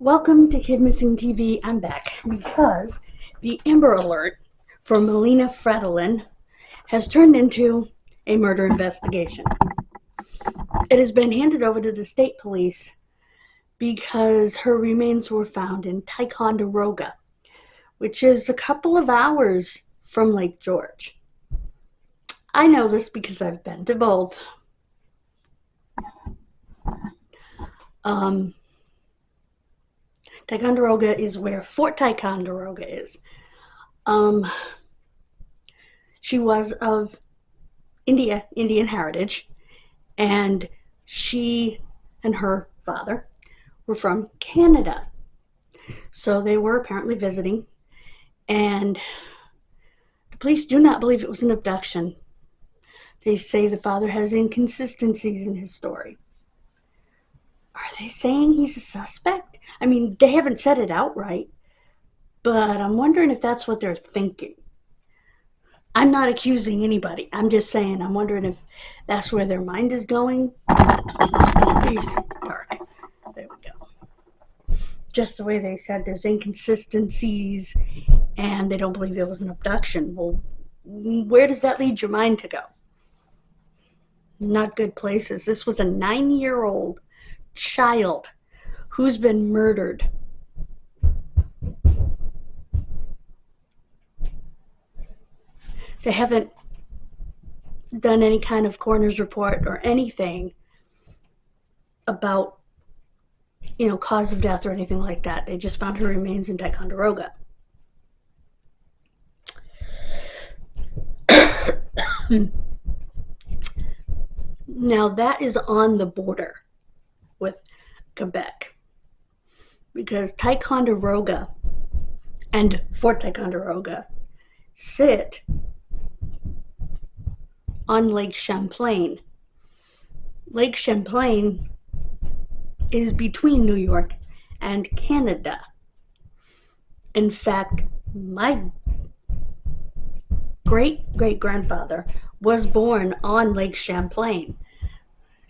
Welcome to Kidmissing TV. I'm back because the Amber Alert for Melina Fredolin has turned into a murder investigation. It has been handed over to the state police because her remains were found in Ticonderoga, which is a couple of hours from Lake George. I know this because I've been to both. Ticonderoga is where Fort Ticonderoga is. She was of Indian heritage, and she and her father were from Canada. So they were apparently visiting, and the police do not believe it was an abduction. They say the father has inconsistencies in his story. Are they saying he's a suspect? I mean, they haven't said it outright, but I'm wondering if that's what they're thinking. I'm not accusing anybody. I'm just saying I'm wondering if that's where their mind is going. It's dark. There we go. Just the way they said there's inconsistencies and they don't believe there was an abduction. Well, where does that lead your mind to go? Not good places. This was a 9-year-old child who's been murdered. They haven't done any kind of coroner's report or anything about, cause of death or anything like that. They just found her remains in Ticonderoga. Now that is on the border with Quebec, because Ticonderoga and Fort Ticonderoga sit on Lake Champlain. Lake Champlain is between New York and Canada. In fact, my great-great-grandfather was born on Lake Champlain.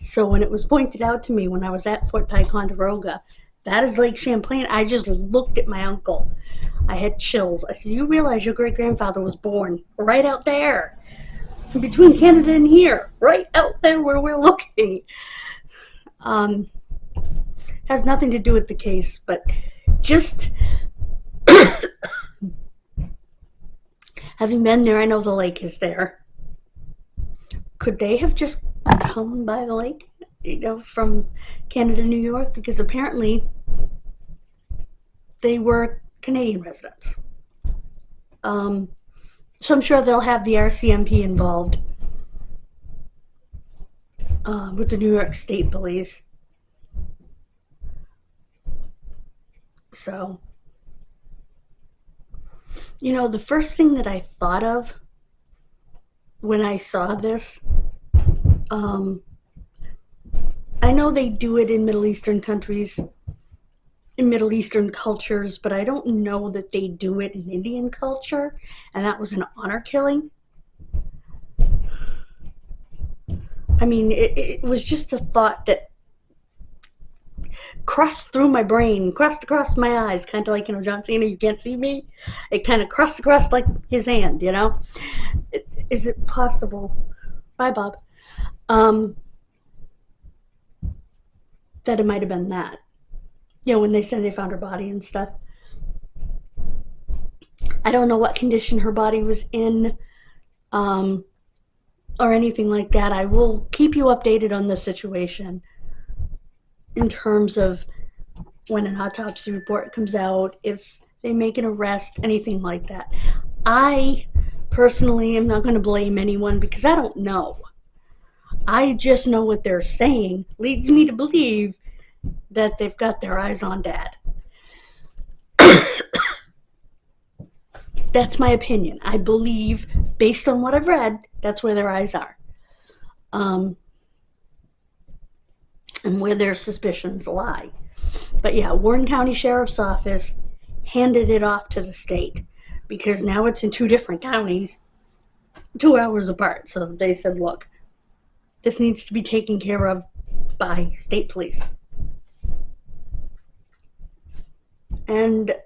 So when it was pointed out to me when I was at Fort Ticonderoga, that is Lake Champlain, I just looked at my uncle. I had chills. I said, you realize your great-grandfather was born right out there, between Canada and here, right out there where we're looking. Has nothing to do with the case, but just having been there, I know the lake is there. Could they have just come by the lake, from Canada, New York? Because apparently they were Canadian residents. So I'm sure they'll have the RCMP involved with the New York State Police. So, the first thing that I thought of when I saw this, I know they do it in Middle Eastern countries, in Middle Eastern cultures, but I don't know that they do it in Indian culture, and that was an honor killing. I mean, it was just a thought that crossed through my brain, crossed across my eyes, kind of like, John Cena, you can't see me. It kind of crossed across like his hand, Is it possible? Bye, Bob. That it might have been that. When they said they found her body and stuff. I don't know what condition her body was in, or anything like that. I will keep you updated on the situation in terms of when an autopsy report comes out, if they make an arrest, anything like that. I personally am not going to blame anyone because I don't know. I just know what they're saying leads me to believe that they've got their eyes on Dad. That's my opinion. I believe, based on what I've read, that's where their eyes are. And where their suspicions lie. But yeah, Warren County Sheriff's Office handed it off to the state because now it's in 2 different counties, 2 hours apart. So they said, look, this needs to be taken care of by state police. And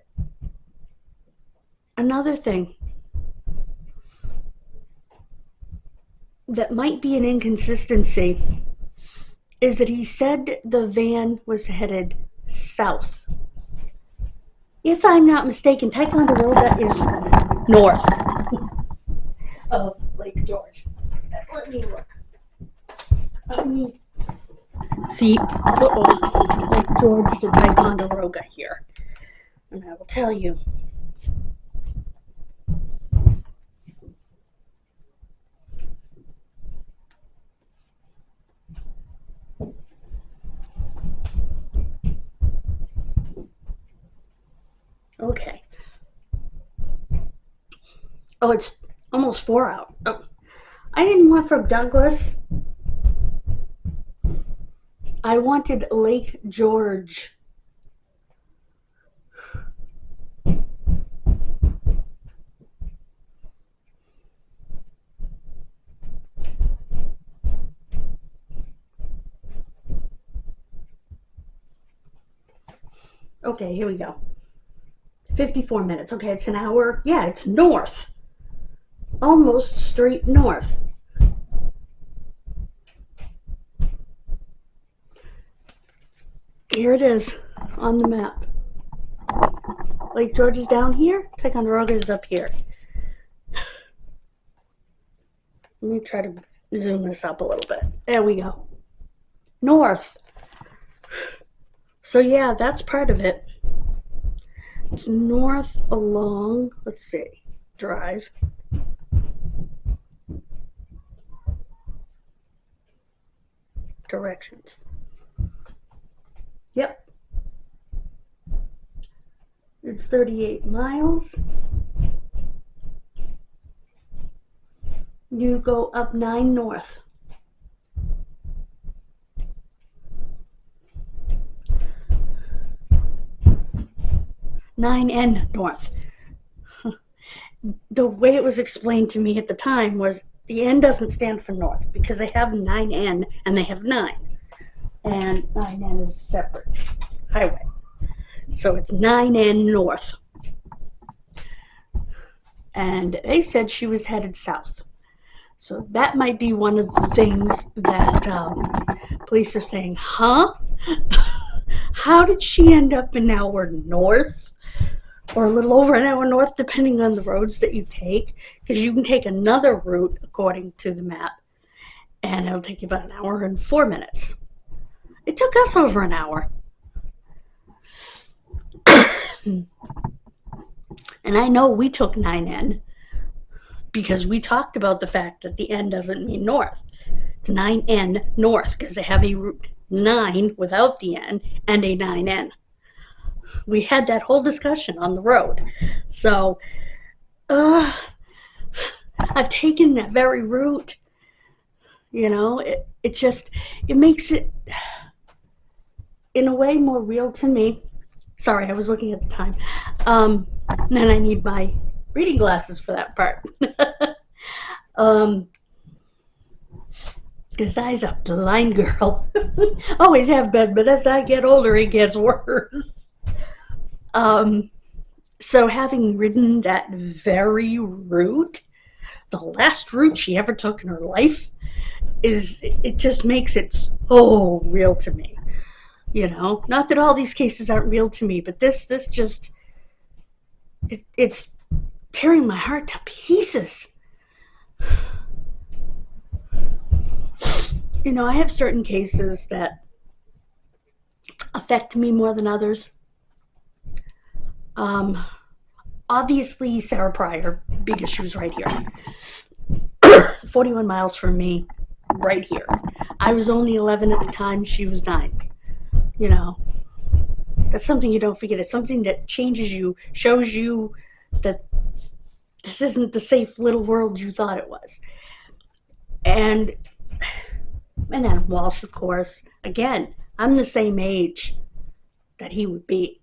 another thing that might be an inconsistency is that he said the van was headed south. If I'm not mistaken, Ticonderoga is north of Lake George. Let me look. Let me see. Lake George to Ticonderoga here. And I will tell you. Okay. Oh, it's almost 4 out. Oh, I didn't want from Douglas. I wanted Lake George. Okay, here we go. 54 minutes. Okay, it's an hour. Yeah, it's north. Almost straight north. Here it is on the map. Lake George is down here. Ticonderoga is up here. Let me try to zoom this up a little bit. There we go. North. So yeah, that's part of it. It's north along, let's see, drive. Directions. Yep. It's 38 miles. You go up 9 north. Nine and north. The way it was explained to me at the time was the N doesn't stand for north because they have 9N and they have 9. And 9N is a separate highway. So it's 9N north. And they said she was headed south. So that might be one of the things that police are saying, huh? How did she end up an hour north? Or a little over an hour north, depending on the roads that you take. Because you can take another route, according to the map, and it'll take you about an hour and 4 minutes. It took us over an hour. And I know we took 9N because we talked about the fact that the N doesn't mean north. It's 9N north because they have a route 9 without the N and a 9N. We had that whole discussion on the road. So, I've taken that very route. You know, it makes it, in a way, more real to me. Sorry, I was looking at the time. Then I need my reading glasses for that part. Because I's a blind girl. Always have been, but as I get older, it gets worse. So having ridden that very route, the last route she ever took in her life, it just makes it so real to me. You know, not that all these cases aren't real to me, but this just, it's tearing my heart to pieces. You know, I have certain cases that affect me more than others. Obviously Sarah Pryor, because she was right here. 41 miles from me, right here. I was only 11 at the time, she was 9. You know, that's something you don't forget. It's something that changes you, shows you that this isn't the safe little world you thought it was. And Adam Walsh, of course, again, I'm the same age that he would be.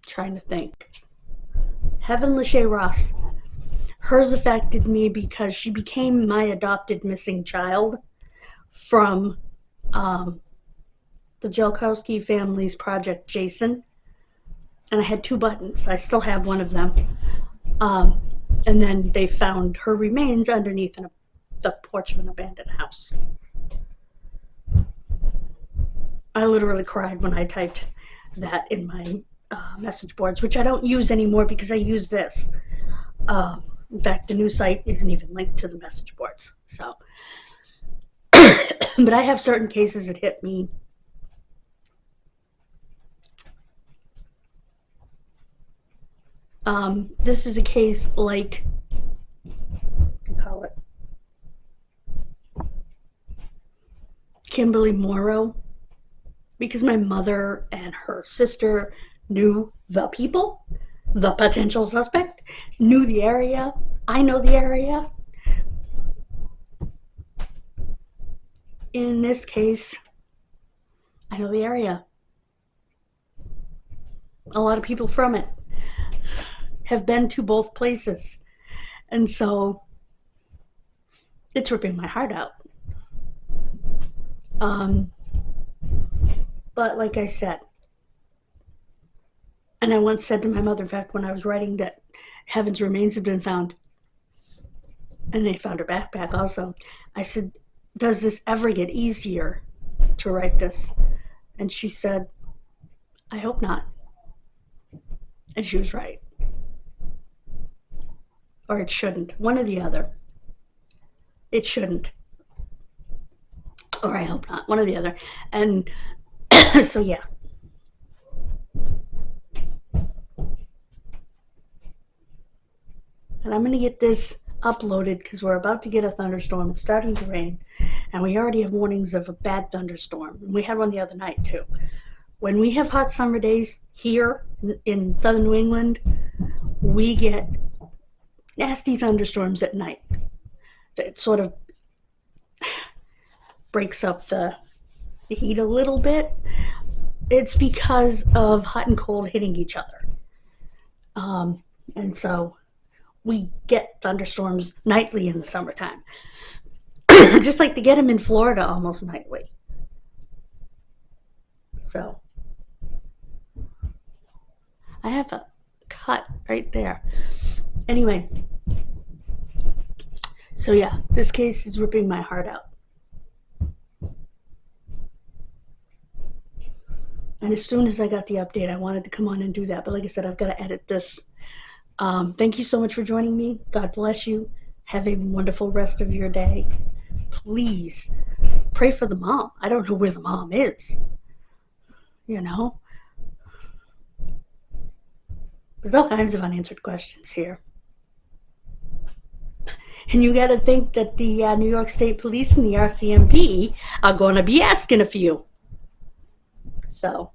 Trying to think. Heaven Lachey Ross. Hers affected me because she became my adopted missing child from the Jelkowski family's Project Jason, and I had 2 buttons. I still have one of them. And then they found her remains underneath the porch of an abandoned house. I literally cried when I typed that in my message boards, which I don't use anymore because I use this. In fact, the new site isn't even linked to the message boards. So, but I have certain cases that hit me. This is a case like, what do you call it? Kimberly Morrow, because my mother and her sister knew the people, the potential suspect, knew the area. I know the area. In this case, I know the area. A lot of people from it have been to both places. And so it's ripping my heart out. But like I said, and I once said to my mother, in fact, when I was writing that Heaven's remains have been found, and they found her backpack also, I said, does this ever get easier to write this? And she said, I hope not. And she was right. Or it shouldn't. One or the other. It shouldn't. Or I hope not. One or the other. And so, yeah. And I'm going to get this uploaded because we're about to get a thunderstorm. It's starting to rain. And we already have warnings of a bad thunderstorm. And we had one the other night, too. When we have hot summer days here in southern New England, we get nasty thunderstorms at night. It sort of breaks up the heat a little bit. It's because of hot and cold hitting each other. And so we get thunderstorms nightly in the summertime. Just like they get them in Florida almost nightly. So I have a cut right there. Anyway, so yeah, this case is ripping my heart out. And as soon as I got the update, I wanted to come on and do that. But like I said, I've got to edit this. Thank you so much for joining me. God bless you. Have a wonderful rest of your day. Please pray for the mom. I don't know where the mom is. You know? There's all kinds of unanswered questions here. And you got to think that the New York State Police and the RCMP are going to be asking a few. So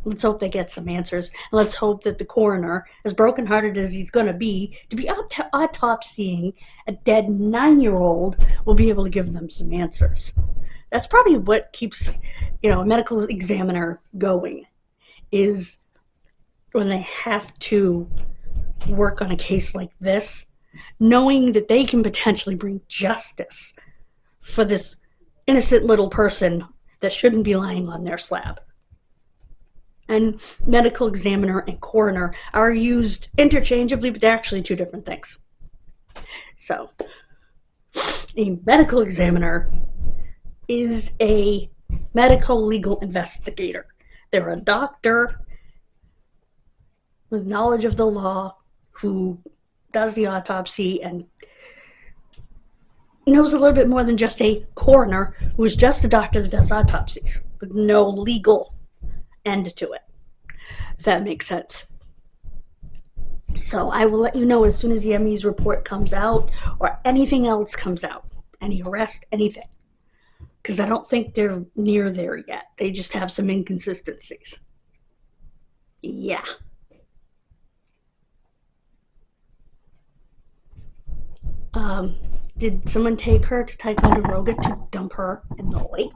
let's hope they get some answers. And let's hope that the coroner, as brokenhearted as he's going to be autopsying a dead 9-year-old, will be able to give them some answers. That's probably what keeps, a medical examiner going, is when they have to work on a case like this, knowing that they can potentially bring justice for this innocent little person that shouldn't be lying on their slab. And medical examiner and coroner are used interchangeably, but they're actually 2 different things. So, a medical examiner is a medical legal investigator. They're a doctor with knowledge of the law who does the autopsy and knows a little bit more than just a coroner who is just a doctor that does autopsies with no legal end to it, if that makes sense. So I will let you know as soon as the ME's report comes out or anything else comes out, any arrest, anything, because I don't think they're near there yet. They just have some inconsistencies. Yeah. Did someone take her to Ticonderoga to dump her in the lake?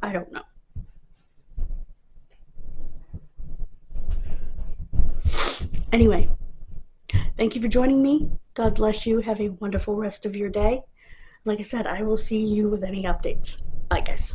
I don't know. Anyway, thank you for joining me. God bless you. Have a wonderful rest of your day. Like I said, I will see you with any updates. Bye, guys.